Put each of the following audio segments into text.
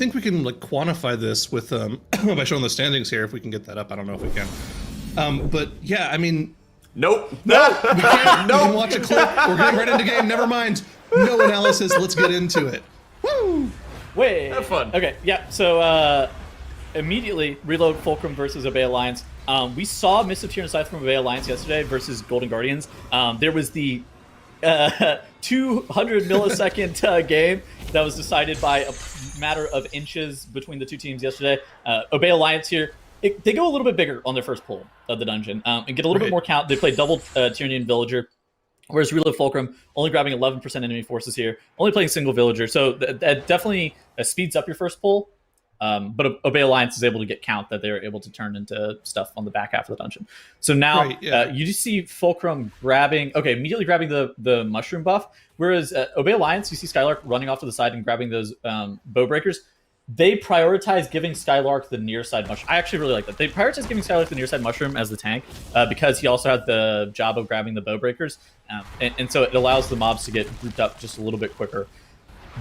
think we can like quantify this with by showing the standings here. If we can get that up, I don't know if we can. But yeah, I mean, nope. No, we can't. We can watch a clip. We're getting right into game. Never mind. No analysis. Let's get into it. Woo! Wait. Have fun. Okay. Yeah. So immediately reload Fulcrum versus Obey Alliance. We saw Mist of Tyr and Scythe from Obey Alliance yesterday versus Golden Guardians. There was the 200 millisecond game that was decided by a matter of inches between the two teams yesterday. Obey Alliance here, they go a little bit bigger on their first pull of the dungeon and get a little bit more count. They play double Tyranian Villager, whereas Reload Fulcrum only grabbing 11% enemy forces here, only playing single Villager. So that definitely speeds up your first pull. But Obey Alliance is able to get count that they're able to turn into stuff on the back half of the dungeon. So now you just see Fulcrum immediately grabbing the mushroom buff. Whereas Obey Alliance, you see Skylark running off to the side and grabbing those bow breakers. They prioritize giving Skylark the near side mushroom. I actually really like that. They prioritize giving Skylark the near side mushroom as the tank because he also had the job of grabbing the bow breakers. And so it allows the mobs to get grouped up just a little bit quicker.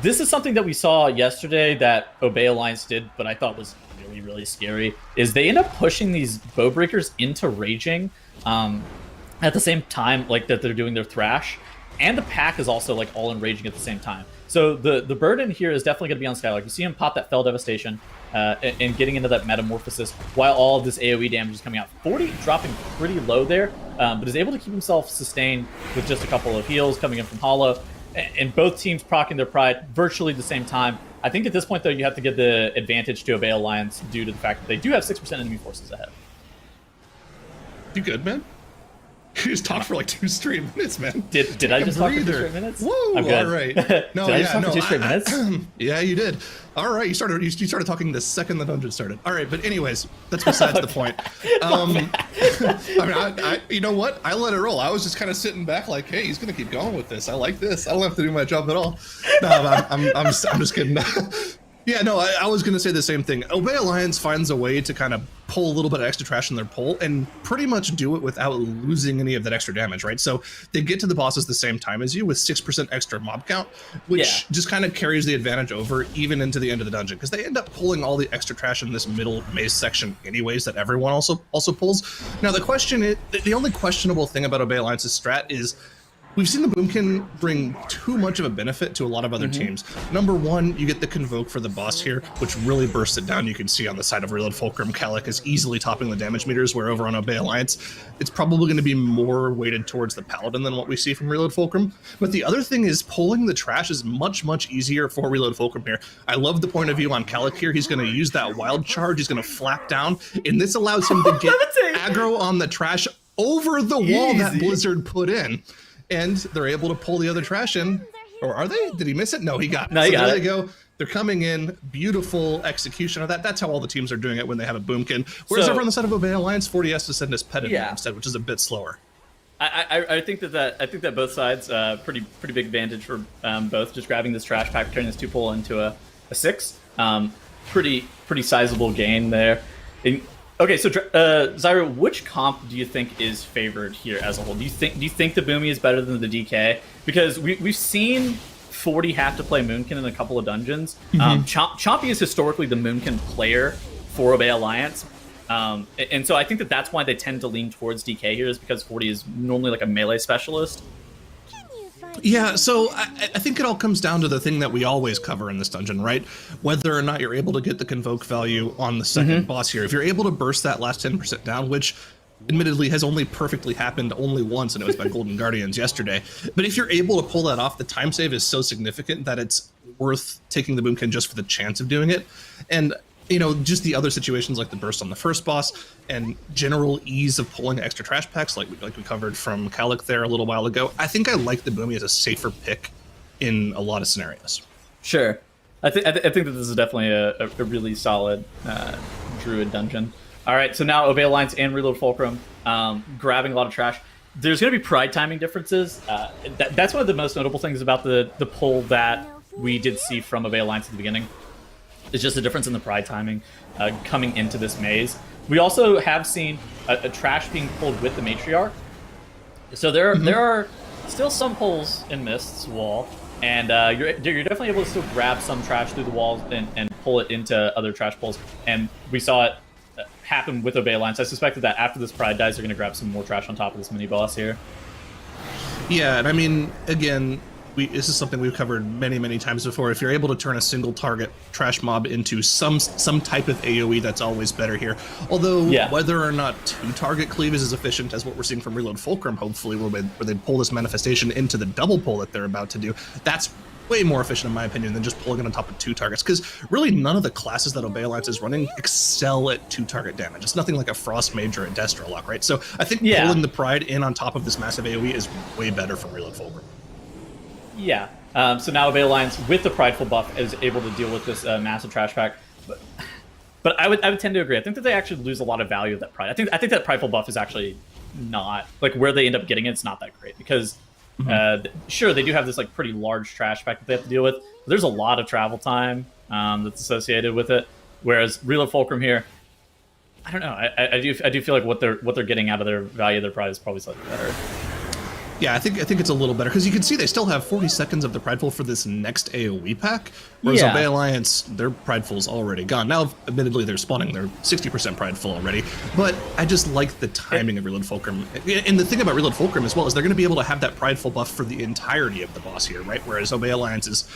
This is something that we saw yesterday that Obey Alliance did, but I thought was really, really scary, is they end up pushing these bow breakers into raging at the same time like that they're doing their thrash. And the pack is also like all in raging at the same time. So the burden here is definitely going to be on Skylark. You see him pop that Fell Devastation and getting into that Metamorphosis while all of this AoE damage is coming out. 40 dropping pretty low there, but is able to keep himself sustained with just a couple of heals coming in from Hollow. And both teams procking their pride virtually at the same time. I think at this point, though, you have to give the advantage to Obey Alliance due to the fact that they do have 6% enemy forces ahead. You good, man? You just talked for like 2 straight minutes, man. Did I just talk for 2 straight minutes? Woo! I'm good. All right. No, did I just talk for 2 straight minutes? Yeah, you did. All right, you started talking the second the dungeon started. All right, but anyways, that's besides the point. I mean, you know what? I let it roll. I was just kind of sitting back, like, hey, he's gonna keep going with this. I like this. I don't have to do my job at all. No, I'm just kidding. Yeah, no, I was going to say the same thing. Obey Alliance finds a way to kind of pull a little bit of extra trash in their pull and pretty much do it without losing any of that extra damage, right? So they get to the bosses the same time as you with 6% extra mob count, which just kind of carries the advantage over even into the end of the dungeon because they end up pulling all the extra trash in this middle maze section anyways that everyone also pulls. Now, the only questionable thing about Obey Alliance's strat is we've seen the Boomkin bring too much of a benefit to a lot of other teams. Number one, you get the Convoke for the boss here, which really bursts it down. You can see on the side of Reload Fulcrum, Kalik is easily topping the damage meters, where over on Obey Alliance, it's probably going to be more weighted towards the Paladin than what we see from Reload Fulcrum. But the other thing is pulling the trash is much, much easier for Reload Fulcrum here. I love the point of view on Kalik here. He's going to use that wild charge. He's going to flap down, and this allows him to get aggro on the trash over the wall that Blizzard put in. And they're able to pull the other trash in. Or are they? Did he miss it? No, he got it. No, he got there it. they go. They're coming in. Beautiful execution of that. That's how all the teams are doing it when they have a Boomkin. Whereas over on the side of Obey Alliance, 40 has to send his pet in instead, which is a bit slower. I think that both sides pretty big advantage for both. Just grabbing this trash pack, turning this 2 pull into a 6. Pretty sizable gain there. Okay, so Zyro, which comp do you think is favored here as a whole? Do you think the Boomy is better than the DK? Because we've seen 40 have to play Moonkin in a couple of dungeons. Chompy is historically the Moonkin player for Obey Alliance. And so I think that's why they tend to lean towards DK here, is because 40 is normally like a melee specialist. Yeah, so I think it all comes down to the thing that we always cover in this dungeon, right? Whether or not you're able to get the Convoke value on the second boss here. If you're able to burst that last 10% down, which admittedly has only perfectly happened only once, and it was by Golden Guardians yesterday. But if you're able to pull that off, the time save is so significant that it's worth taking the Boomkin just for the chance of doing it. And you know, just the other situations like the burst on the first boss and general ease of pulling extra trash packs like we covered from Kalik there a little while ago. I think I like the Boomy as a safer pick in a lot of scenarios. Sure. I think that this is definitely a really solid Druid dungeon. All right, so now Obey Alliance and Reload Fulcrum grabbing a lot of trash. There's going to be pride timing differences. That's one of the most notable things about the pull that we did see from Obey Alliance at the beginning. It's just a difference in the pride timing coming into this maze. We also have seen a trash being pulled with the Matriarch. So there are still some holes in Mist's wall, and you're definitely able to still grab some trash through the walls and pull it into other trash pulls, and we saw it happen with Obey Alliance. I suspected that after this Pride dies, they're going to grab some more trash on top of this mini boss here. Yeah, and I mean, again, this is something we've covered many times before. If you're able to turn a single target trash mob into some type of AoE, that's always better here. Although whether or not 2-target cleave is as efficient as what we're seeing from Reload Fulcrum, hopefully, where they pull this manifestation into the double pull that they're about to do, that's way more efficient in my opinion than just pulling it on top of 2 targets, because really none of the classes that Obey Alliance is running excel at 2-target damage. It's nothing like a Frost Mage or a Destrolock, right? So I think pulling the Pride in on top of this massive AoE is way better for Reload Fulcrum. Yeah. So now Obey Alliance with the Prideful buff is able to deal with this massive trash pack. But I would tend to agree. I think that they actually lose a lot of value of that Pride. I think that Prideful buff is actually not like where they end up getting it. It's not that great because sure they do have this like pretty large trash pack that they have to deal with. But there's a lot of travel time that's associated with it. Whereas Reload Fulcrum here, I don't know. I do feel like what they're getting out of their value of their Pride is probably slightly better. Yeah, I think it's a little better because you can see they still have 40 seconds of the Prideful for this next AoE pack, whereas Obey Alliance, their Prideful's already gone. Now, admittedly, they're spawning their 60% Prideful already, but I just like the timing of Reload Fulcrum. And the thing about Reload Fulcrum as well is they're going to be able to have that Prideful buff for the entirety of the boss here, right? Whereas Obey Alliance is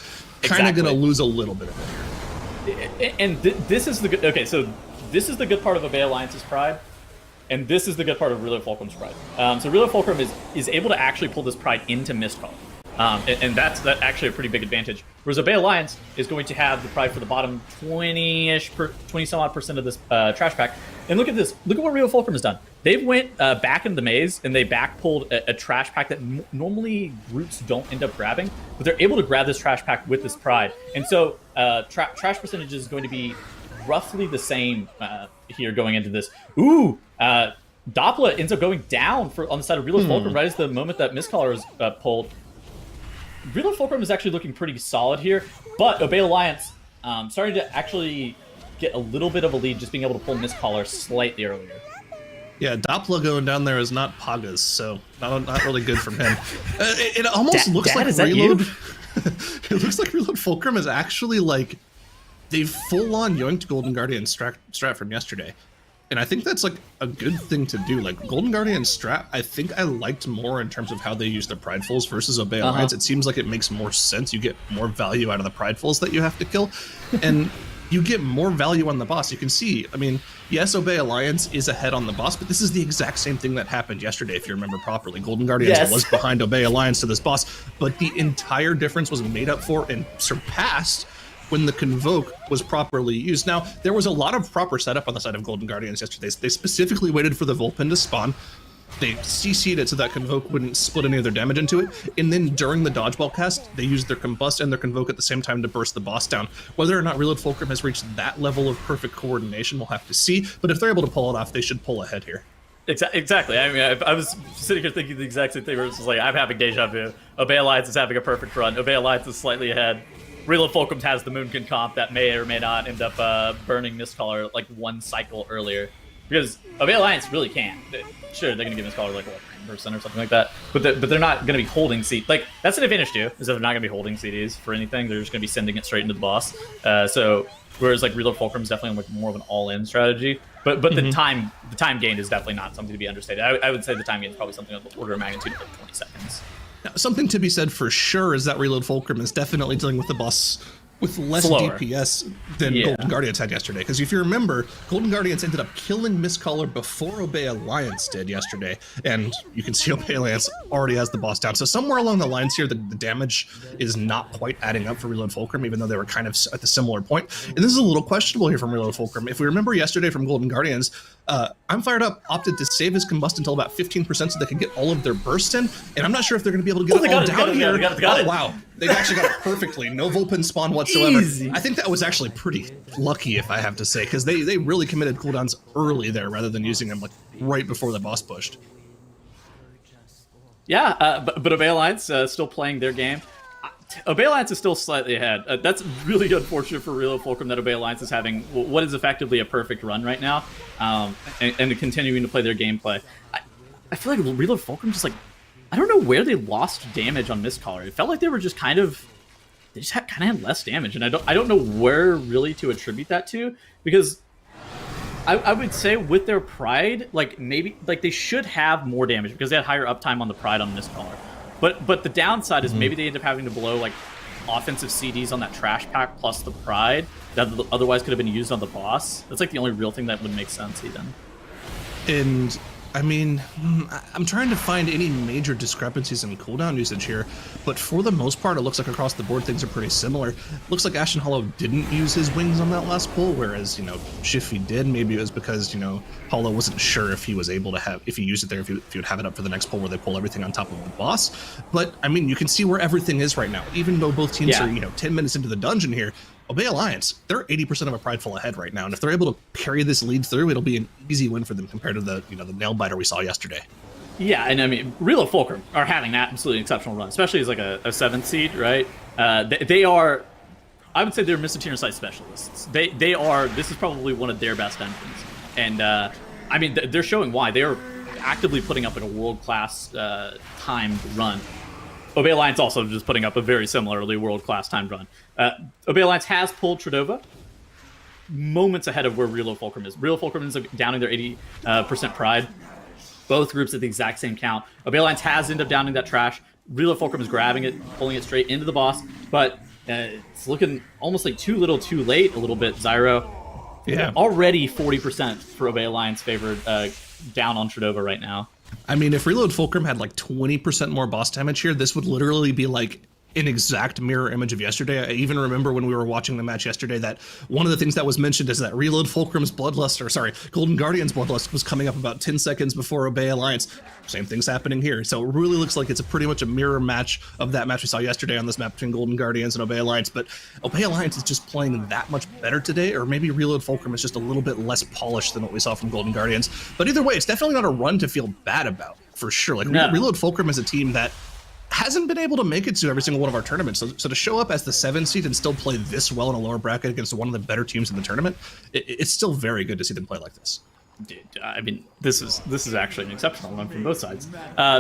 kind of going to lose a little bit of it here. And this is the good. Okay, so this is the good part of Obey Alliance's Pride. And this is the good part of Reload Fulcrum's Pride. So Reload Fulcrum is able to actually pull this Pride into Mistcaller. And that's actually a pretty big advantage. Whereas Obey Alliance is going to have the Pride for the bottom 20-some-odd% of this trash pack. And look at this. Look at what Reload Fulcrum has done. They went back into the maze, and they back-pulled a trash pack that normally groups don't end up grabbing. But they're able to grab this trash pack with this Pride. And so trash percentage is going to be roughly the same here going into this. Ooh! Doppler ends up going down on the side of Reload Fulcrum right as the moment that Mistcaller is pulled. Reload Fulcrum is actually looking pretty solid here, but Obey Alliance starting to actually get a little bit of a lead, just being able to pull Mistcaller slightly earlier. Yeah, Doppler going down there is not Paga's, so not really good from him. It almost looks like Reload. It looks like Reload Fulcrum is actually like they've full-on yoinked Golden Guardian strat from yesterday. And I think that's like a good thing to do. Like Golden Guardian strat, I think I liked more in terms of how they use their Pridefuls versus Obey Alliance. It seems like it makes more sense. You get more value out of the Pridefuls that you have to kill. And you get more value on the boss. You can see, I mean, yes, Obey Alliance is ahead on the boss, but this is the exact same thing that happened yesterday, if you remember properly. Golden Guardians was behind Obey Alliance to this boss, but the entire difference was made up for and surpassed when the Convoke was properly used. Now, there was a lot of proper setup on the side of Golden Guardians yesterday. They specifically waited for the Vulpin to spawn. They CC'd it so that Convoke wouldn't split any of their damage into it. And then during the dodgeball cast, they used their Combust and their Convoke at the same time to burst the boss down. Whether or not Reload Fulcrum has reached that level of perfect coordination, we'll have to see. But if they're able to pull it off, they should pull ahead here. Exactly. I mean, I was sitting here thinking the exact same thing where it's just like, I'm having deja vu. Obey Alliance is having a perfect run. Obey Alliance is slightly ahead. Reload Fulcrum has the Moonkin comp that may or may not end up burning Mistcaller like one cycle earlier. Because Obey Alliance really can. Sure, they're going to give Mistcaller like, what, 9% or something like that. But they're not going to be holding CD. Like, that's an advantage too, is that they're not going to be holding CDs for anything. They're just going to be sending it straight into the boss. So, whereas like Reload Fulcrum is definitely like more of an all-in strategy. But the time gain is definitely not something to be understated. I would say the time gain is probably something of the order of magnitude of like 20 seconds. Now, something to be said for sure is that Reload Fulcrum is definitely dealing with the boss with less DPS than Golden Guardians had yesterday. Because if you remember, Golden Guardians ended up killing Mistcaller before Obey Alliance did yesterday. And you can see Obey Alliance already has the boss down. So somewhere along the lines here, the damage is not quite adding up for Reload Fulcrum, even though they were kind of at the similar point. And this is a little questionable here from Reload Fulcrum. If we remember yesterday from Golden Guardians, I'm Fired Up opted to save his Combust until about 15% so they can get all of their bursts in. And I'm not sure if they're going to be able to get it all down here. Oh, wow. They actually got it perfectly. No Vulpin spawn whatsoever. Easy. I think that was actually pretty lucky, if I have to say, because they really committed cooldowns early there rather than using them like right before the boss pushed. Yeah, but Obey Alliance still playing their game. Obey Alliance is still slightly ahead. That's really unfortunate for Reload Fulcrum that Obey Alliance is having what is effectively a perfect run right now, and continuing to play their gameplay. I feel like Reload Fulcrum just like, I don't know where they lost damage on Mistcaller. It felt like they were just kind of they just kind of had less damage, and I don't know where really to attribute that to, because I would say with their Pride, like maybe like they should have more damage because they had higher uptime on the Pride on Mistcaller. But the downside is maybe they end up having to blow like offensive CDs on that trash pack plus the Pride that otherwise could have been used on the boss. That's like the only real thing that would make sense even. And I mean, I'm trying to find any major discrepancies in cooldown usage here, but for the most part, it looks like across the board things are pretty similar. Looks like Ashen Hollow didn't use his wings on that last pull, whereas, Shiffy did. Maybe it was because, Hollow wasn't sure if he was able to have, if he used it there, if he would have it up for the next pull where they pull everything on top of the boss. But, I mean, you can see where everything is right now. Even though both teams are, 10 minutes into the dungeon here, Obey Alliance, they're 80% of a Prideful ahead right now, and if they're able to carry this lead through, it'll be an easy win for them compared to the the nail biter we saw yesterday. Yeah, and I mean, Real Fulcrum are having an absolutely exceptional run, especially as like a 7th seed, right? They are, I would say they're Mr. Tier site specialists. They are, this is probably one of their best dungeons, and I mean, they're showing why. They are actively putting up a world-class timed run. Obey Alliance also just putting up a very similarly world-class timed run. Obey Alliance has pulled Tradova moments ahead of where Real Fulcrum is. Real Fulcrum is downing their 80% Pride. Both groups at the exact same count. Obey Alliance has ended up downing that trash. Real Fulcrum is grabbing it, pulling it straight into the boss, but it's looking almost like too little too late a little bit, Zyro. Yeah. Already 40% for Obey Alliance favored down on Tradova right now. I mean, if Reload Fulcrum had like 20% more boss damage here, this would literally be like an exact mirror image of yesterday. I even remember when we were watching the match yesterday that one of the things that was mentioned is that Reload Fulcrum's Golden Guardian's Bloodlust was coming up about 10 seconds before Obey Alliance. Same thing's happening here. So it really looks like it's pretty much a mirror match of that match we saw yesterday on this map between Golden Guardians and Obey Alliance. But Obey Alliance is just playing that much better today, or maybe Reload Fulcrum is just a little bit less polished than what we saw from Golden Guardians. But either way, it's definitely not a run to feel bad about, for sure. Like, no. Reload Fulcrum is a team that hasn't been able to make it to every single one of our tournaments. So to show up as the 7th seed and still play this well in a lower bracket against one of the better teams in the tournament, it's still very good to see them play like this. Dude, I mean, this is actually an exceptional run from both sides.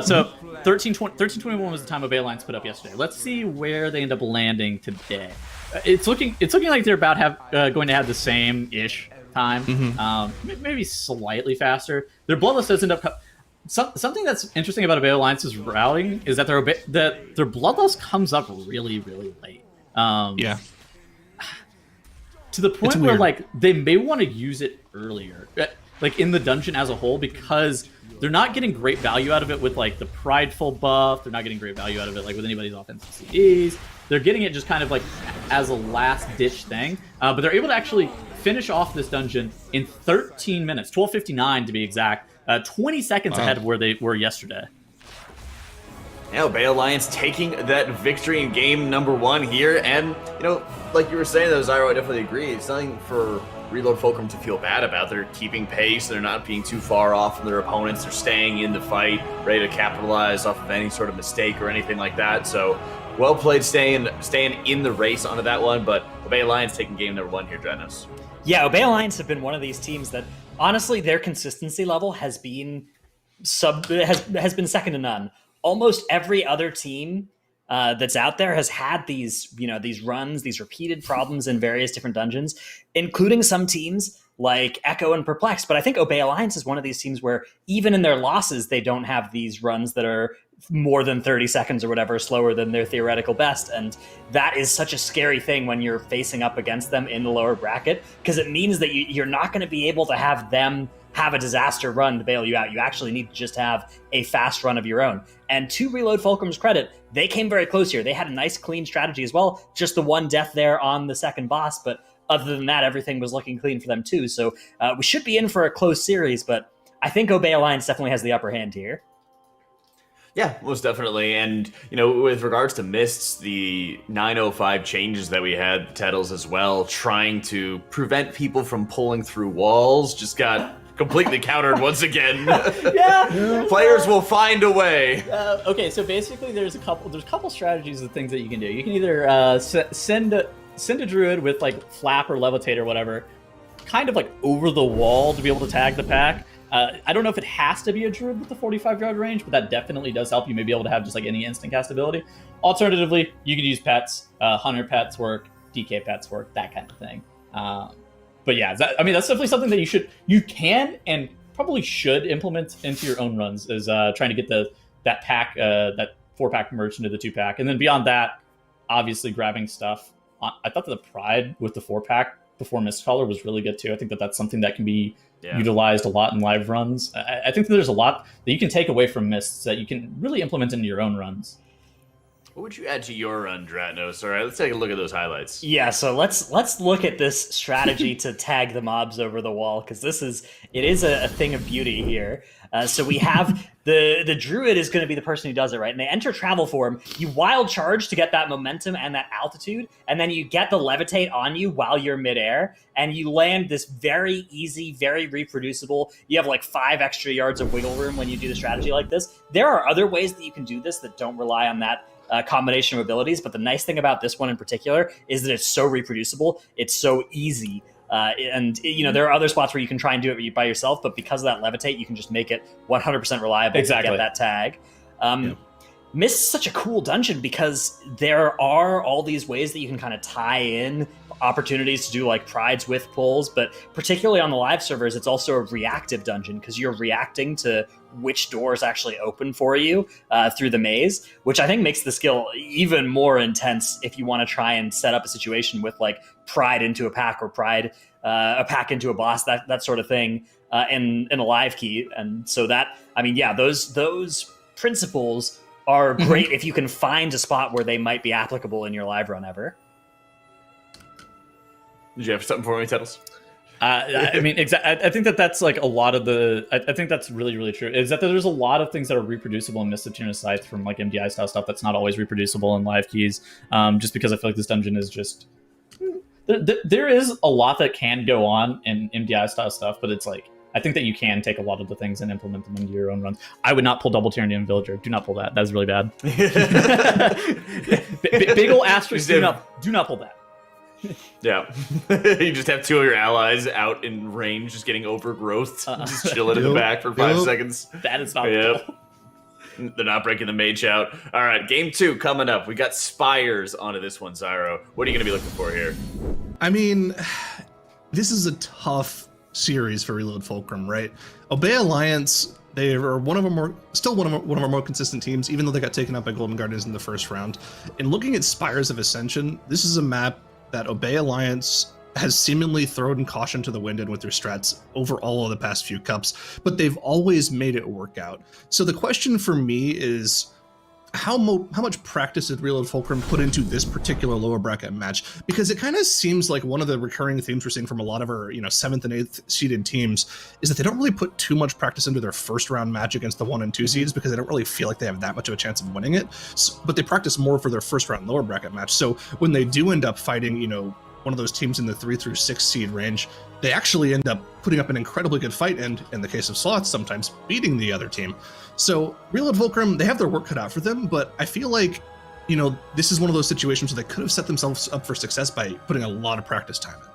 So 13-21 was the time Obey Alliance put up yesterday. Let's see where they end up landing today. It's looking like they're about going to have the same-ish time, maybe slightly faster. Their Bloodlust does end up... Something that's interesting about Obey Alliance's routing is that their Bloodlust comes up really, really late. Yeah. To the point where like they may want to use it earlier, like in the dungeon as a whole, because they're not getting great value out of it with like the Prideful buff. They're not getting great value out of it like with anybody's offensive CDs. They're getting it just kind of like as a last ditch thing. But they're able to actually finish off this dungeon in 13 minutes, 12:59 to be exact. 20 seconds ahead of where they were yesterday. Yeah, Obey Alliance taking that victory in game number 1 here, and like you were saying, though, Zyro, I definitely agree. It's nothing for Reload Fulcrum to feel bad about. They're keeping pace. They're not being too far off from their opponents. They're staying in the fight, ready to capitalize off of any sort of mistake or anything like that. So, well played, staying in the race onto that one. But Obey Alliance taking game number 1 here, Drenos. Yeah, Obey Alliance have been one of these teams that, honestly, their consistency level has been has been second to none. Almost every other team that's out there has had these runs, these repeated problems in various different dungeons, including some teams like Echo and Perplex. But I think Obey Alliance is one of these teams where even in their losses, they don't have these runs that are more than 30 seconds or whatever slower than their theoretical best. And that is such a scary thing when you're facing up against them in the lower bracket, because it means that you're not going to be able to have them have a disaster run to bail you out. You actually need to just have a fast run of your own. And to Reload Fulcrum's credit, they came very close here. They had a nice clean strategy as well. Just the one death there on the second boss, but other than that, everything was looking clean for them too. So we should be in for a close series, but I think Obey Alliance definitely has the upper hand here. Yeah, most definitely. And, with regards to Mists, the 905 changes that we had, Tettles as well, trying to prevent people from pulling through walls, just got completely countered once again. Yeah. Players will find a way. Okay, so basically there's a couple strategies of things that you can do. You can either send a druid with like flap or levitate or whatever kind of like over the wall to be able to tag the pack. I don't know if it has to be a druid with the 45-yard range, but that definitely does help. You may be able to have just like any instant cast ability. Alternatively, you could use pets. Hunter pets work, DK pets work, that kind of thing. But yeah, that's definitely something that you can and probably should implement into your own runs, is trying to get that pack, that 4-pack merged into the 2-pack. And then beyond that, obviously grabbing stuff. I thought that the Pride with the 4-pack before Mistcaller was really good too. I think that that's something that can be utilized a lot in live runs. I think that there's a lot that you can take away from Mists that you can really implement into your own runs. What would you add to your run, Dratnos? All right, let's take a look at those highlights. Yeah, so let's look at this strategy to tag the mobs over the wall, because it is a thing of beauty here. So we have the druid is going to be the person who does it, right? And they enter travel form. You wild charge to get that momentum and that altitude, and then you get the levitate on you while you're midair, and you land this very easy, very reproducible. You have like 5 extra yards of wiggle room when you do the strategy like this. There are other ways that you can do this that don't rely on that combination of abilities, but the nice thing about this one in particular is that it's so reproducible, it's so easy, and there are other spots where you can try and do it by yourself, but because of that levitate, you can just make it 100% reliable to get that tag. Mist is such a cool dungeon because there are all these ways that you can kind of tie in opportunities to do like prides with pulls, but particularly on the live servers, it's also a reactive dungeon because you're reacting to which doors actually open for you through the maze, which I think makes the skill even more intense if you want to try and set up a situation with like pride into a pack or pride a pack into a boss, that sort of thing, in a live key. And so that, those principles are great if you can find a spot where they might be applicable in your live run ever. Did you have something for me, Tettles? I think that's like a lot of the. I think that's really, really true. Is that there's a lot of things that are reproducible in Mist of Tuna Scythe from like MDI style stuff that's not always reproducible in live keys. Just because I feel like this dungeon is just. There is a lot that can go on in MDI style stuff, but it's like I think that you can take a lot of the things and implement them into your own runs. I would not pull Double Tyrannian Villager. Do not pull that. That's really bad. Big ol' asterisk. Do not pull that. Yeah. You just have 2 of your allies out in range, just getting overgrowth, just chilling in the back for 5 seconds. That is not cool. They're not breaking the mage out. All right, game 2 coming up. We got Spires onto this one, Zyro. What are you going to be looking for here? I mean, this is a tough series for Reload Fulcrum, right? Obey Alliance, they are one of our more consistent teams, even though they got taken out by Golden Guardians in the first round. And looking at Spires of Ascension, this is a map that Obey Alliance has seemingly thrown caution to the wind in with their strats over all of the past few cups, but they've always made it work out. So the question for me is, how much practice did Reload Fulcrum put into this particular lower bracket match? Because it kind of seems like one of the recurring themes we're seeing from a lot of our 7th and 8th seeded teams is that they don't really put too much practice into their first round match against the 1 and 2 seeds because they don't really feel like they have that much of a chance of winning it. But they practice more for their first round lower bracket match. So when they do end up fighting, one of those teams in the 3 through 6 seed range, they actually end up putting up an incredibly good fight and, in the case of slots, sometimes beating the other team. So Reload Fulcrum, they have their work cut out for them, but I feel like, this is one of those situations where they could have set themselves up for success by putting a lot of practice time in.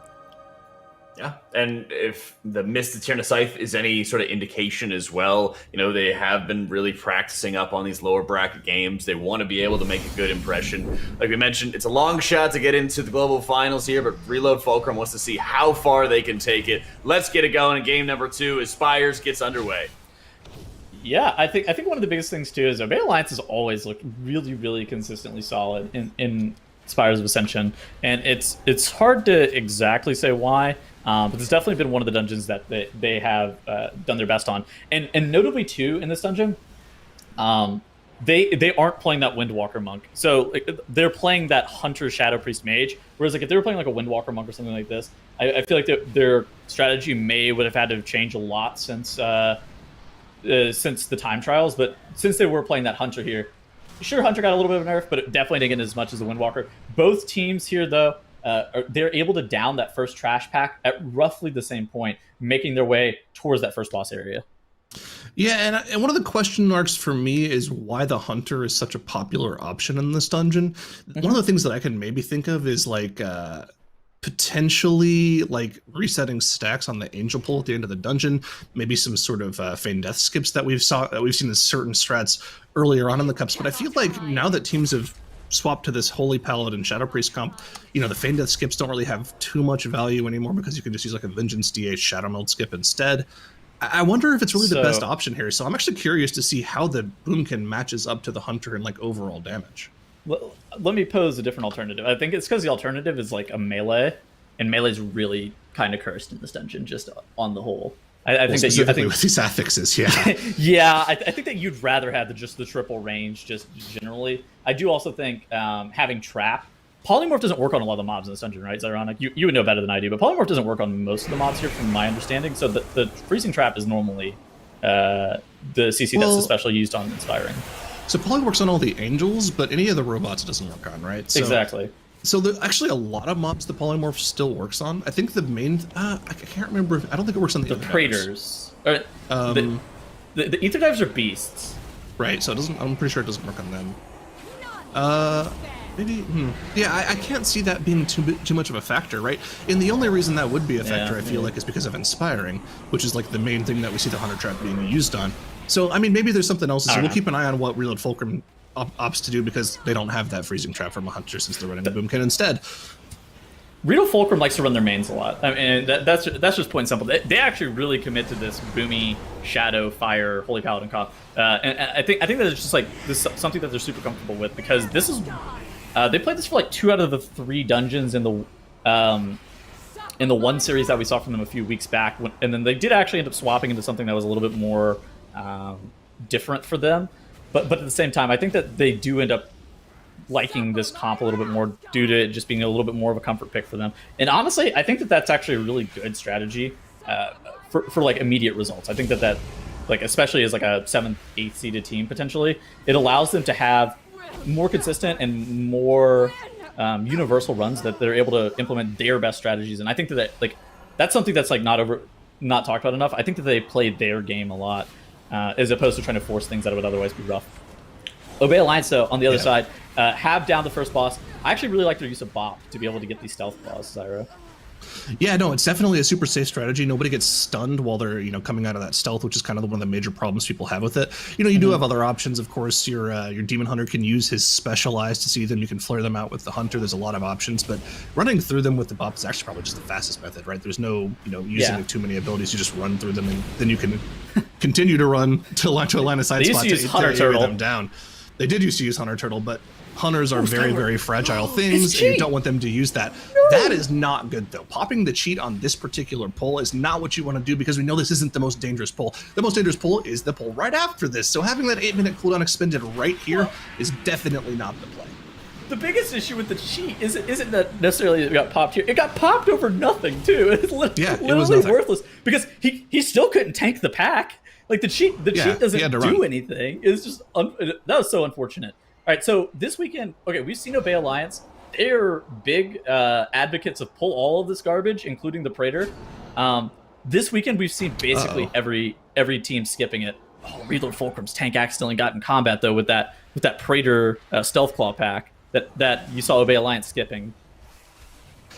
Yeah, and if the Mist of Tuna Scythe is any sort of indication as well, they have been really practicing up on these lower bracket games. They want to be able to make a good impression. Like we mentioned, it's a long shot to get into the global finals here, but Reload Fulcrum wants to see how far they can take it. Let's get it going in game number 2 as Spires gets underway. Yeah, I think one of the biggest things too is Obey Alliance has always looked really, really consistently solid in Spires of Ascension, and it's hard to exactly say why. But it's definitely been one of the dungeons that they have done their best on, and notably too in this dungeon, they aren't playing that Windwalker monk, so they're playing that Hunter Shadow Priest mage. Whereas if they were playing like a Windwalker monk or something like this, I feel like their strategy would have had to change a lot since the time trials. But since they were playing that Hunter here, sure, Hunter got a little bit of a nerf, but it definitely didn't get as much as the Windwalker. Both teams here though. They're able to down that first trash pack at roughly the same point, making their way towards that first boss area. Yeah, and one of the question marks for me is why the Hunter is such a popular option in this dungeon. One of the things that I can maybe think of is like potentially like resetting stacks on the angel pull at the end of the dungeon, maybe some sort of feign death skips that we've seen in certain strats earlier on in the cups. But I feel like now that teams have swapped to this Holy Paladin Shadow Priest comp, the feign death skips don't really have too much value anymore because you can just use like a Vengeance DH Shadow Meld skip instead. I wonder if it's really the best option here. So I'm actually curious to see how the Boomkin matches up to the Hunter in like overall damage. Well, let me pose a different alternative. I think it's because the alternative is like a melee, and melee's really kind of cursed in this dungeon, just on the whole. I think with these affixes, yeah. Yeah, I think that you'd rather have just the triple range, just generally. I do also think having trap. Polymorph doesn't work on a lot of the mobs in this dungeon, right? It's ironic. You would know better than I do, but Polymorph doesn't work on most of the mobs here, from my understanding. So the freezing trap is normally the CC that's especially used on Inspiring. So Poly works on all the angels, but any of the robots it doesn't work on, right? So, exactly. So actually a lot of mobs the Polymorph still works on. I think the main, I can't remember. I don't think it works on the Praetors. The Ether Divers are beasts. Right, so it doesn't. I'm pretty sure it doesn't work on them. Maybe. Yeah, I can't see that being too much of a factor, right? And the only reason that would be a factor, I feel like, is because of Inspiring, which is like the main thing that we see the Hunter Trap being used on. So, I mean, maybe there's something else. So we'll keep an eye on what Reload Fulcrum opts to do, because they don't have that freezing trap from a Hunter since they're running the Boomkin instead. Reload Fulcrum likes to run their mains a lot. I mean, that's just plain simple. They actually really commit to this boomy Shadow Fire Holy Paladin comp, and I think that it's just like this something that they're super comfortable with, because this is they played this for like 2 out of the 3 dungeons in the one series that we saw from them a few weeks back, and then they did actually end up swapping into something that was a little bit more different for them. But at the same time, I think that they do end up liking this comp a little bit more due to it just being a little bit more of a comfort pick for them. And honestly, I think that that's actually a really good strategy for like immediate results. I think that like, especially as like a 7th, 8th seeded team potentially, it allows them to have more consistent and more universal runs that they're able to implement their best strategies. And I think that like that's something that's like not talked about enough. I think that they play their game a lot, as opposed to trying to force things that would otherwise be rough. Obey Alliance, though, on the other side, have down the first boss. I actually really like their use of Bop to be able to get these stealth claws, Zyro. Yeah, no, it's definitely a super safe strategy. Nobody gets stunned while they're, coming out of that stealth, which is kind of one of the major problems people have with it. You do have other options, of course. Your Demon Hunter can use his special eyes to see them. You can flare them out with the Hunter. There's a lot of options, but running through them with the Bop is actually probably just the fastest method, right? There's no, using too many abilities. You just run through them, and then you can continue to run to a line of sight spot to area them down. They did used to use Hunter Turtle, but Hunters are very, very fragile things, and you don't want them to use that. No. That is not good, though. Popping the cheat on this particular pull is not what you want to do, because we know this isn't the most dangerous pull. The most dangerous pull is the pull right after this, so having that 8-minute cooldown expended right here is definitely not the play. The biggest issue with the cheat isn't that necessarily it got popped here. It got popped over nothing, too. It's literally worthless, because he still couldn't tank the pack. Like, the cheat doesn't do anything. It's just that was so unfortunate. All right, so this weekend, we've seen Obey Alliance. They're big advocates of pull all of this garbage, including the Praetor. This weekend, we've seen basically every team skipping it. Oh, Reload Fulcrum's tank accidentally got in combat, though, with that Praetor Stealth Claw pack that you saw Obey Alliance skipping.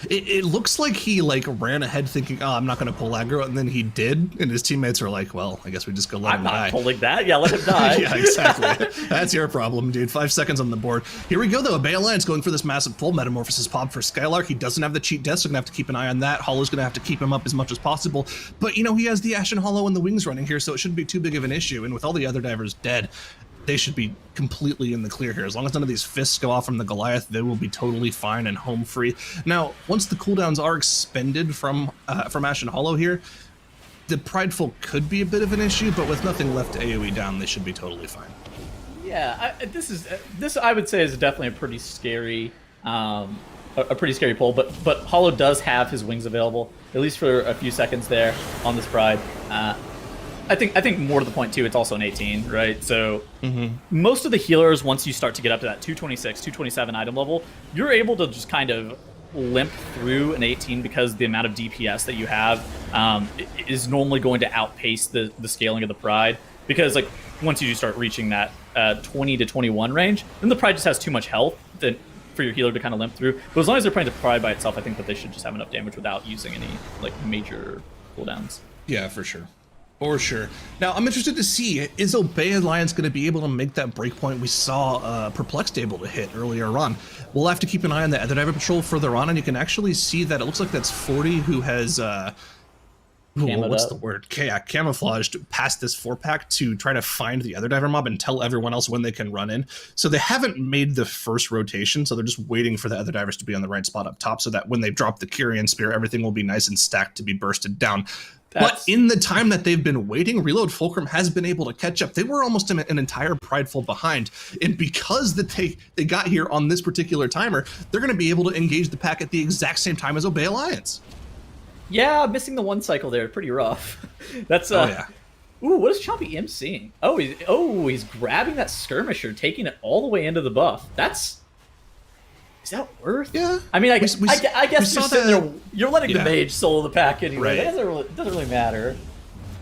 It looks like he ran ahead thinking, I'm not going to pull aggro, and then he did, and his teammates were like, well, I guess we just go let him die. I'm not pulling that. Yeah, let him die. Yeah, exactly. That's your problem, dude. 5 seconds on the board. Here we go, though. Obey Alliance going for this massive pull. Metamorphosis pop for Skylark. He doesn't have the cheat death, so going to have to keep an eye on that. Hollow's going to have to keep him up as much as possible. But, he has the Ashen Hollow and the Wings running here, so it shouldn't be too big of an issue. And with all the other divers dead, they should be completely in the clear here. As long as none of these fists go off from the Goliath, they will be totally fine and home free. Now, once the cooldowns are expended from Ashen Hollow here, the Prideful could be a bit of an issue, but with nothing left to AoE down, they should be totally fine. Yeah, this I would say is definitely a pretty scary pull, but Hollow does have his wings available, at least for a few seconds there on this Pride. I think more to the point, too, it's also an 18, right? So most of the healers, once you start to get up to that 226, 227 item level, you're able to just kind of limp through an 18 because the amount of DPS that you have is normally going to outpace the scaling of the Pride. Because once you start reaching that 20 to 21 range, then the Pride just has too much health that for your healer to kind of limp through. But as long as they're playing the Pride by itself, I think that they should just have enough damage without using any like major cooldowns. Yeah, for sure. For sure. Now, I'm interested to see, is Obey Alliance going to be able to make that breakpoint we saw Perplexed able to hit earlier on? We'll have to keep an eye on the Other Diver Patrol further on, and you can actually see that it looks like that's 40 who has, what's the word? Camouflaged past this 4-pack to try to find the Other Diver mob and tell everyone else when they can run in. So they haven't made the first rotation, so they're just waiting for the Other Divers to be on the right spot up top so that when they drop the Kyrian Spear, everything will be nice and stacked to be bursted down. But in the time that they've been waiting, Reload Fulcrum has been able to catch up. They were almost an entire Prideful behind. And because that they got here on this particular timer, they're going to be able to engage the pack at the exact same time as Obey Alliance. Yeah, missing the one cycle there, pretty rough. That's Oh, yeah. Ooh, what is Chompy emceeing? He's grabbing that skirmisher, taking it all the way into the buff. Is that worth? Yeah. I mean, I guess we you're saw sitting there, you're letting the Yeah. mage solo the pack anyway. Right. It doesn't really matter.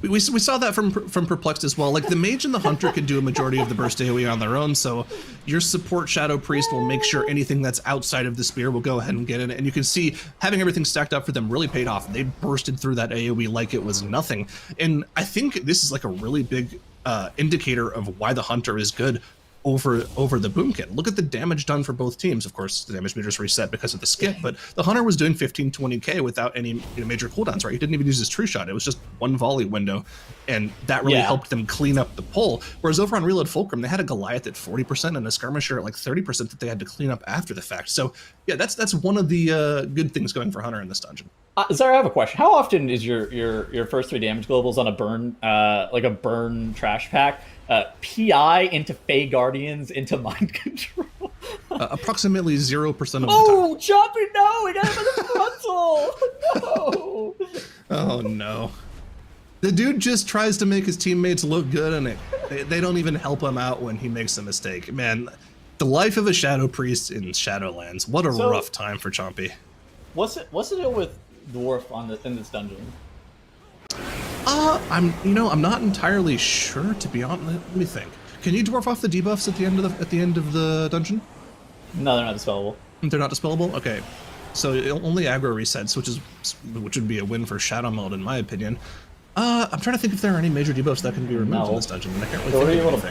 We saw that from Perplexed as well. Like, the Mage and the Hunter can do a majority of the burst AoE on their own, so your support Shadow Priest will make sure anything that's outside of the spear will go ahead and get in it. And you can see having everything stacked up for them really paid off. They bursted through that AoE like it was nothing. And I think this is like a really big indicator of why the Hunter is good over the Boomkin. Look at the damage done for both teams. Of course, the damage meters reset because of the skip, but the Hunter was doing 15-20k without any major cooldowns, right? He didn't even use his True Shot. It was just one volley window, and that really helped them clean up the pull. Whereas over on Reload Fulcrum, they had a Goliath at 40% and a Skirmisher at like 30% that they had to clean up after the fact. So yeah, that's one of the good things going for Hunter in this dungeon. Zara, I have a question. How often is your first 3 damage globals on a burn, like a burn trash pack? PI into Fey Guardians into Mind Control. Approximately 0% of the time. Oh, Chompy, no! He got him in the frontal! No! Oh, no. The dude just tries to make his teammates look good, and they don't even help him out when he makes a mistake. Man, the life of a Shadow Priest in Shadowlands. What a rough time for Chompy. What's the deal with Dwarf in this dungeon? I'm not entirely sure, to be honest. Let me think. Can you dwarf off the debuffs at the end of the dungeon? No, they're not dispellable. They're not dispellable? Okay. So only aggro resets, which would be a win for Shadow Mode in my opinion. I'm trying to think if there are any major debuffs that can be removed in this dungeon, and I can't really think of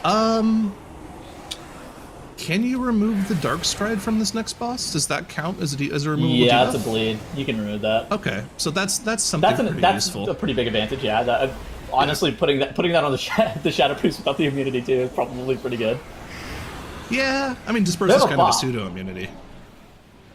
anything. Can you remove the Dark Stride from this next boss? Does that count as a removable debuff? Yeah, it's a bleed. You can remove that. Okay, so that's something pretty useful. That's a pretty big advantage. Yeah, honestly, putting that on the Shadow Priest without the immunity too is probably pretty good. Yeah, I mean, Disperse is kind of a pseudo immunity.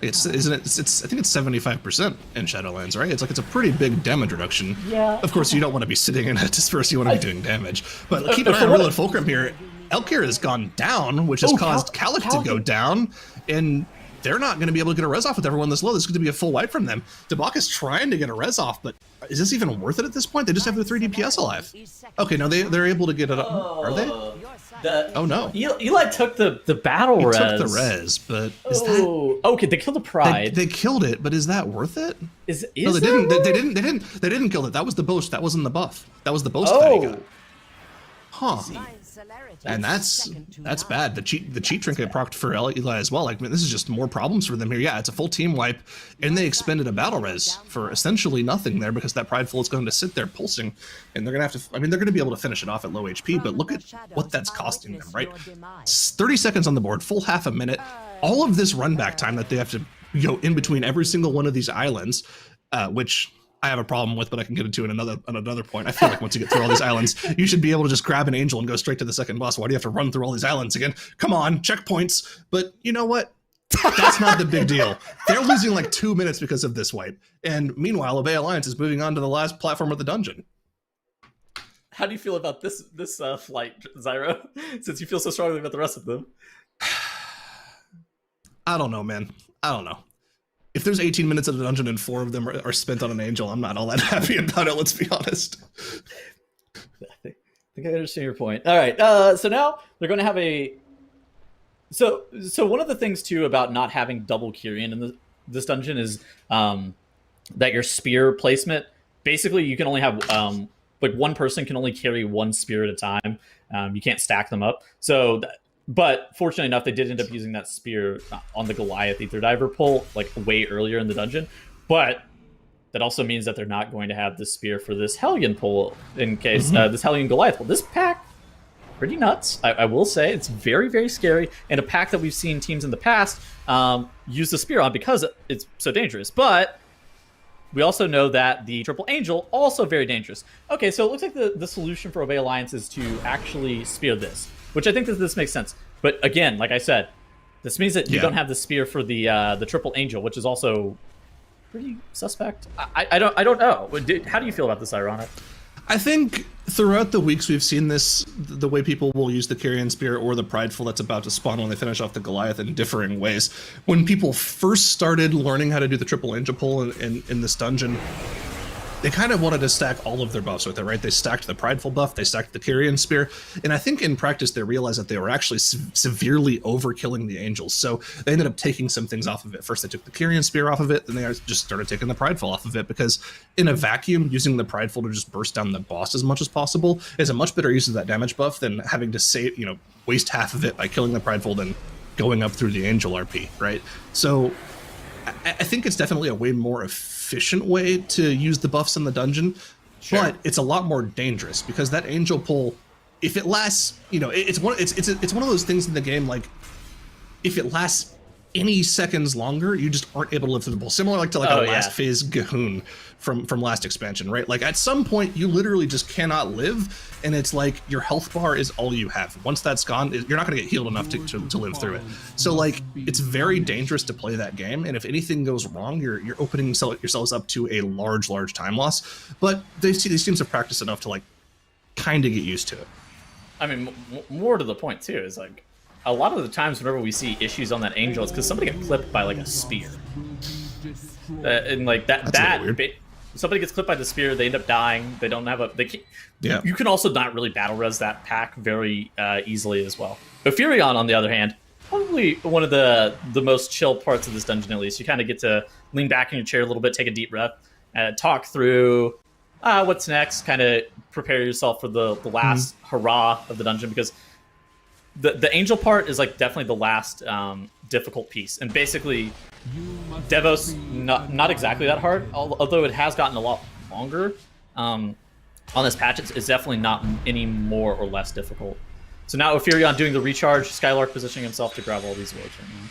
I think it's 75% in Shadowlands, right? It's a pretty big damage reduction. Yeah. Of course, you don't want to be sitting in a Disperse. You want to be doing damage. But keep an eye on Reload Fulcrum here. Elkir has gone down, which has caused Kalik to go down, and they're not going to be able to get a res off with everyone this low. This is going to be a full wipe from them. Debak is trying to get a res off, but is this even worth it at this point? They just have their 3 DPS alive. Okay, no, they're able to get it up. Are they? Oh no. Eli took the battle res. He took the res, but is that... Okay, they killed the Pride. They killed it, but is that worth it? No, they didn't. They didn't kill it. That was the boast. That wasn't the buff. That was the boast that he got. Huh. And that's bad. The cheat trinket procced for Eli as well. Like, man, this is just more problems for them here. Yeah, it's a full team wipe, and they expended a battle res for essentially nothing there because that Prideful is going to sit there pulsing, and they're gonna have to. I mean, they're gonna be able to finish it off at low HP, but look at what that's costing them, right? 30 seconds on the board, full half a minute. All of this run back time that they have to go in between every single one of these islands, which I have a problem with, but I can get into it another point. I feel like once you get through all these islands, you should be able to just grab an angel and go straight to the second boss. Why do you have to run through all these islands again? Come on, checkpoints. But you know what? That's not the big deal. They're losing like 2 minutes because of this wipe. And meanwhile, Obey Alliance is moving on to the last platform of the dungeon. How do you feel about this flight, Zyro? Since you feel so strongly about the rest of them. I don't know, man. I don't know. If there's 18 minutes of the dungeon and 4 of them are spent on an angel, I'm not all that happy about it, let's be honest. I think I understand your point. All right, so now they're going to have a... So one of the things, too, about not having double Kyrian in this dungeon is that your spear placement, basically you can only have... like one person can only carry one spear at a time. You can't stack them up. So But fortunately enough, they did end up using that spear on the Goliath Ether Diver pull like way earlier in the dungeon. But that also means that they're not going to have the spear for this Hellion pull in case this Hellion Goliath pull. This pack, pretty nuts. I will say it's very, very scary, and a pack that we've seen teams in the past use the spear on because it's so dangerous. But we also know that the Triple Angel also very dangerous. Okay, so it looks like the solution for Obey Alliance is to actually spear this, which I think that this makes sense. But again, like I said, this means that you don't have the spear for the Triple Angel, which is also pretty suspect. I don't know. How do you feel about this, Ironic? I think throughout the weeks we've seen this, the way people will use the Carrion Spear or the Prideful that's about to spawn when they finish off the Goliath in differing ways. When people first started learning how to do the Triple Angel pull in this dungeon, they kind of wanted to stack all of their buffs with it, right? They stacked the Prideful buff, they stacked the Carrion Spear, and I think in practice they realized that they were actually severely overkilling the Angels, so they ended up taking some things off of it. First they took the Carrion Spear off of it, then they just started taking the Prideful off of it, because in a vacuum, using the Prideful to just burst down the boss as much as possible is a much better use of that damage buff than having to save, waste half of it by killing the Prideful than going up through the Angel RP, right? So I think it's definitely a way more efficient way to use the buffs in the dungeon, but it's a lot more dangerous because that Angel pull, if it lasts, it's one of those things in the game, like if it lasts any seconds longer, you just aren't able to live through the pull. Similar like to a last phase Gahoon from last expansion, right? Like at some point you literally just cannot live, and it's like your health bar is all you have. Once that's gone, you're not going to get healed enough to live through it. So like it's very dangerous to play that game, and if anything goes wrong, you're opening yourselves up to a large time loss. But these teams have practiced enough to like kind of get used to it. I mean, more to the point too is like, a lot of the times whenever we see issues on that Angel, it's because somebody got clipped by like a spear. And like somebody gets clipped by the spear, they end up dying. They don't have you can also not really battle res that pack very easily as well. Ophirion, on the other hand, probably one of the most chill parts of this dungeon. At least you kind of get to lean back in your chair a little bit, take a deep breath, talk through what's next, kind of prepare yourself for the last hurrah of the dungeon, because the Angel part is like definitely the last difficult piece, and basically Devos not exactly that hard, although it has gotten a lot longer on this patch. It's definitely not any more or less difficult. So now Ophirion doing the recharge, Skylark positioning himself to grab all these wards right now.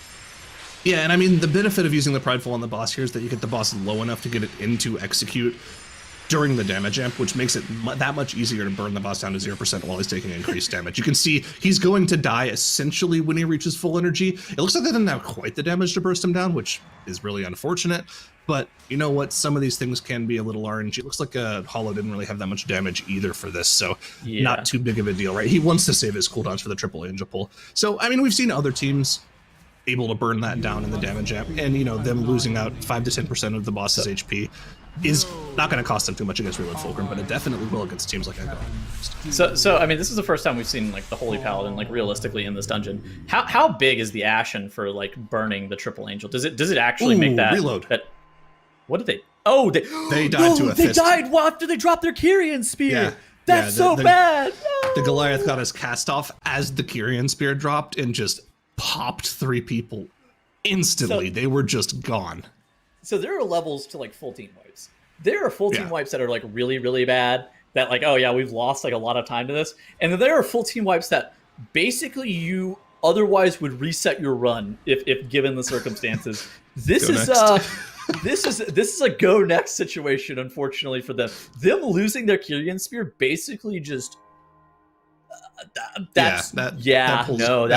Yeah, and I mean the benefit of using the Prideful on the boss here is that you get the boss low enough to get it into execute during the damage amp, which makes it that much easier to burn the boss down to 0% while he's taking increased damage. You can see he's going to die essentially when he reaches full energy. It looks like they didn't have quite the damage to burst him down, which is really unfortunate. But you know what? Some of these things can be a little RNG. It looks like Hollow didn't really have that much damage either for this, so not too big of a deal, right? He wants to save his cooldowns for the Triple Angel pull. So, I mean, we've seen other teams able to burn that down in the damage amp, and them losing out 5 to 10% of the boss's HP is not going to cost them too much against Reload Fulcrum, but it definitely will against teams like Echo. So I mean, this is the first time we've seen like the Holy Paladin like realistically in this dungeon. How big is the Ashen for like burning the Triple Angel? Does it actually make that reload? What did they? Oh, they died to a They fist. died after they dropped their Kyrian Spear. Yeah. That's so bad. The Goliath got his cast off as the Kyrian Spear dropped and just popped 3 people instantly. They were just gone. So there are levels to like full team wipes. There are full team wipes that are like really, really bad, that like, oh yeah, we've lost like a lot of time to this. And then there are full team wipes that basically you otherwise would reset your run if given the circumstances. This is a go next situation, unfortunately for them. Them losing their Kyrian Spear basically just that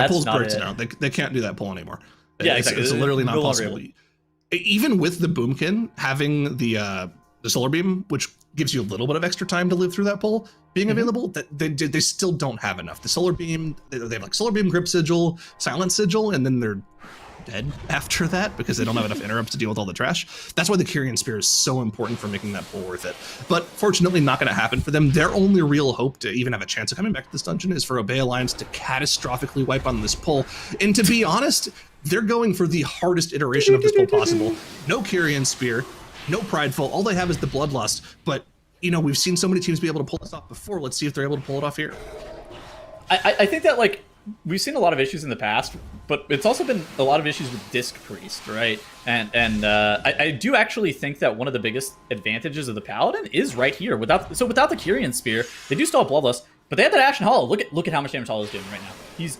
pull's breaks it out. They can't do that pull anymore. Yeah, exactly. It's literally not possible. Even with the Boomkin having the Solar Beam, which gives you a little bit of extra time to live through that pull, being available, that they still don't have enough. The Solar Beam, they have like Solar Beam, Grip Sigil, Silent Sigil, and then they're dead after that because they don't have enough interrupts to deal with all the trash. That's why the Kyrian Spear is so important for making that pull worth it. But fortunately, not going to happen for them. Their only real hope to even have a chance of coming back to this dungeon is for Obey Alliance to catastrophically wipe on this pull. And to be honest, they're going for the hardest iteration of this pull possible. No Kyrian Spear, no Prideful. All they have is the Bloodlust. But, we've seen so many teams be able to pull this off before. Let's see if they're able to pull it off here. I think that, like, we've seen a lot of issues in the past, but it's also been a lot of issues with Disc Priest, right? And I do actually think that one of the biggest advantages of the Paladin is right here. Without the Kyrian Spear, they do still have Bloodlust, but they have that Ashen Hollow. Look at how much damage Hollow is doing right now. He's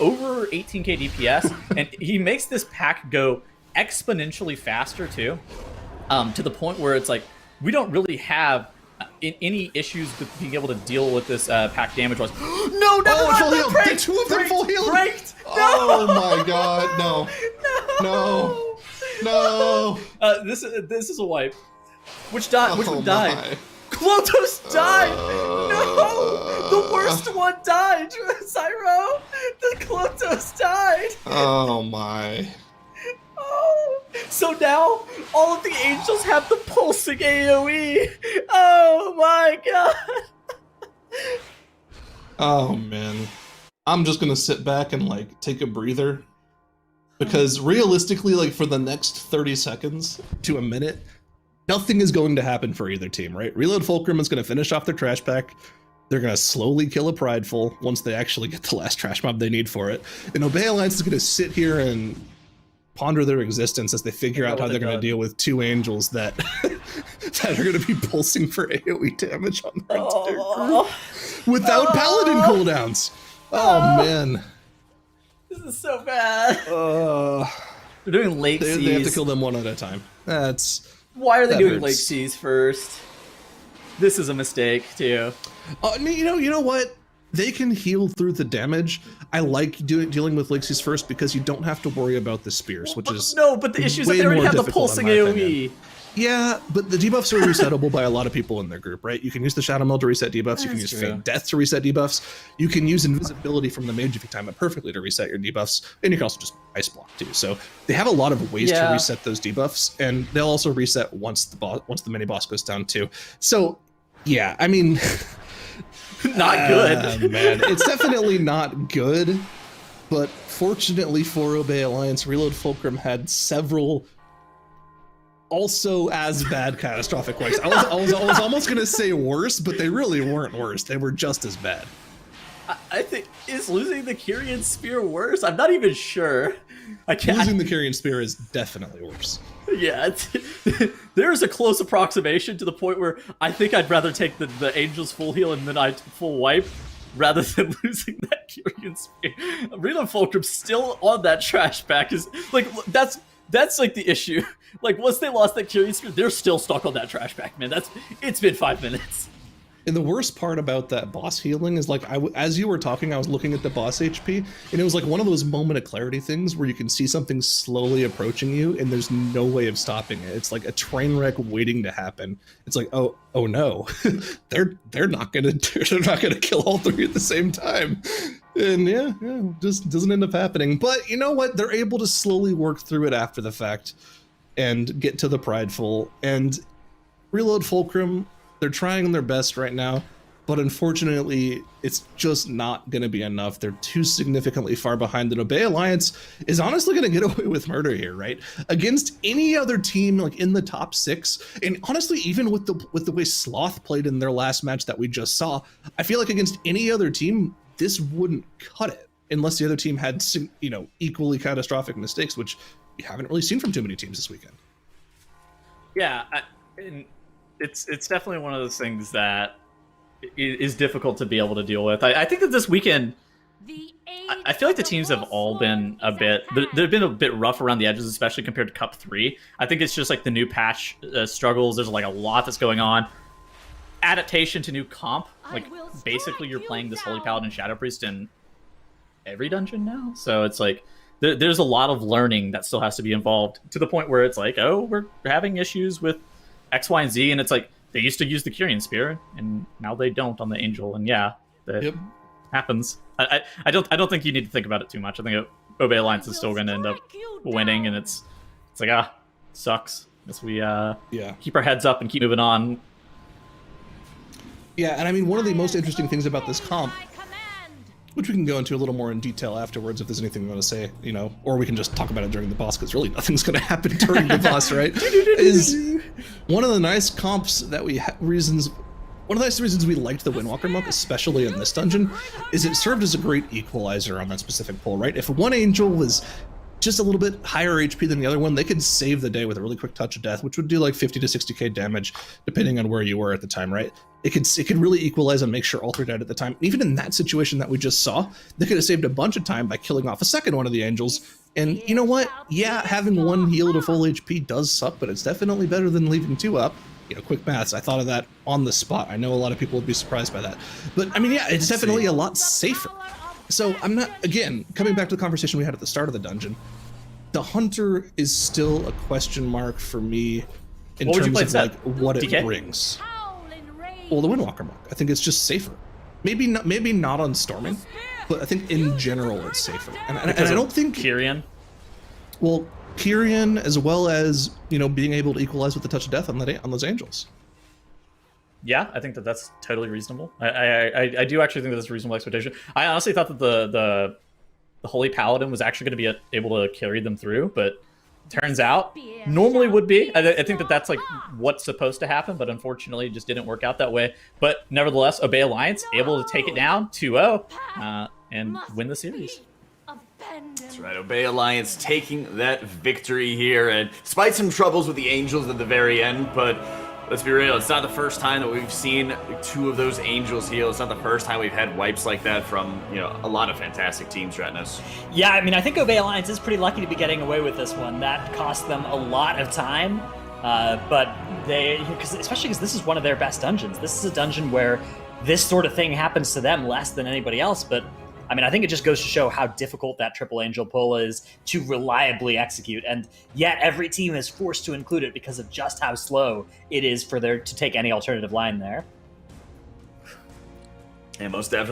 over 18k DPS, and he makes this pack go exponentially faster too, to the point where it's like we don't really have any issues with being able to deal with this pack damage wise. No, never full heal. Did two of them full heal? Breaked. Oh my god, no. No. This is a wipe. Which died? Which one died? My. Klotos died! No! The worst one died! Zyro! The Klotos died! Oh my. Oh! So now, all of the angels have the pulsing AoE! Oh my god! Oh man. I'm just gonna sit back and like take a breather. Because realistically, like for the next 30 seconds to a minute, nothing is going to happen for either team, right? Reload Fulcrum is going to finish off their trash pack. They're going to slowly kill a Prideful once they actually get the last trash mob they need for it. And Obey Alliance is going to sit here and ponder their existence as they figure out how they're going to deal with two angels that that are going to be pulsing for AoE damage on their entire group without Paladin cooldowns. Oh man. This is so bad. They're doing late seas. They have to kill them one at a time. Why are they doing hurts. late seas first? This is a mistake too. You know what? They can heal through the damage. I like dealing with late seas first because you don't have to worry about the spears, which is but the issue is that way they already more have the difficult, pulsing in my AoE. opinion. Yeah, but the debuffs are resettable by a lot of people in their group, right? You can use the Shadow Mill to reset debuffs. You can use Fade Death to reset debuffs. You can use Invisibility from the Mage if you time it perfectly to reset your debuffs. And you can also just Ice Block too. So they have a lot of ways to reset those debuffs, and they'll also reset once the mini boss goes down too. So yeah, I mean, not good. Man, it's definitely not good. But fortunately for Obey Alliance, Reload Fulcrum had several also as bad catastrophic wipes. I was almost gonna say worse, but they really weren't worse. They were just as bad. I think, is losing the Kyrian Spear worse? I'm not even sure. Losing the Kyrian Spear is definitely worse. Yeah, there's a close approximation to the point where I think I'd rather take the Angel's full heal and then full wipe rather than losing that Kyrian Spear. Reload Fulcrum still on that trash pack is like that's like the issue. Like once they lost that Kyrian Spear, they're still stuck on that trash pack, man. It's been 5 minutes. And the worst part about that boss healing is like, as you were talking, I was looking at the boss HP, and it was like one of those moment of clarity things where you can see something slowly approaching you, and there's no way of stopping it. It's like a train wreck waiting to happen. It's like, oh no, they're not gonna kill all three at the same time, and yeah, just doesn't end up happening. But you know what? They're able to slowly work through it after the fact, and get to the Prideful and Reload Fulcrum. They're trying their best right now, but unfortunately, it's just not going to be enough. They're too significantly far behind. The Obey Alliance is honestly going to get away with murder here, right? Against any other team, like in the top 6, and honestly, even with the way Sloth played in their last match that we just saw, I feel like against any other team, this wouldn't cut it unless the other team had, equally catastrophic mistakes, which we haven't really seen from too many teams this weekend. Yeah, It's definitely one of those things that is difficult to be able to deal with. I think that this weekend, I feel like the teams have all been they've been a bit rough around the edges, especially compared to Cup 3. I think it's just like the new patch struggles. There's like a lot that's going on. Adaptation to new comp. Like basically you're playing this Holy Paladin Shadow Priest in every dungeon now. So it's like there's a lot of learning that still has to be involved to the point where it's like, oh, we're having issues with X, Y, and Z, and it's like they used to use the Kyrian Spear, and now they don't on the Angel, and yeah, that happens. I don't think you need to think about it too much. I think Obey Alliance is still going to end up winning, and it's like sucks. As we keep our heads up and keep moving on. Yeah, and I mean one of the most interesting things about this comp, which we can go into a little more in detail afterwards if there's anything we want to say, or we can just talk about it during the boss, because really nothing's going to happen during the boss, right? Is one of the nice comps that reasons one of the nice reasons we liked the Windwalker Monk, especially in this dungeon, is it served as a great equalizer on that specific pull, right? If one angel was just a little bit higher HP than the other one, they could save the day with a really quick touch of death, which would do like 50 to 60k damage, depending on where you were at the time, right? It could really equalize and make sure all three died at the time. Even in that situation that we just saw, they could have saved a bunch of time by killing off a second one of the angels. And you know what? Yeah, having one heal to full HP does suck, but it's definitely better than leaving two up. You know, quick maths, I thought of that on the spot. I know a lot of people would be surprised by that. But I mean, yeah, it's definitely a lot safer. So I'm not, again, coming back to the conversation we had at the start of the dungeon, the Hunter is still a question mark for me in terms of like what it brings. Well, the Windwalker Monk, I think it's just safer. Maybe not on Storming, but I think in general it's safer. And I don't think Kyrian. Well, Kyrian, as well as, you know, being able to equalize with the touch of death on those angels. Yeah, I think that's totally reasonable. I do actually think that's a reasonable expectation. I honestly thought that the Holy Paladin was actually going to be able to carry them through, but turns out normally would be. I think that's like what's supposed to happen, but unfortunately it just didn't work out that way. But nevertheless, Obey Alliance able to take it down 2-0 and win the series. That's right, Obey Alliance taking that victory here, and despite some troubles with the Angels at the very end, but let's be real, it's not the first time that we've seen two of those Angels heal. It's not the first time we've had wipes like that from, you know, a lot of fantastic teams, Ratnus. Yeah, I mean, I think Obey Alliance is pretty lucky to be getting away with this one. That cost them a lot of time, but especially because this is one of their best dungeons. This is a dungeon where this sort of thing happens to them less than anybody else, but I mean, I think it just goes to show how difficult that triple angel pull is to reliably execute, and yet every team is forced to include it because of just how slow it is for there to take any alternative line there. And most definitely.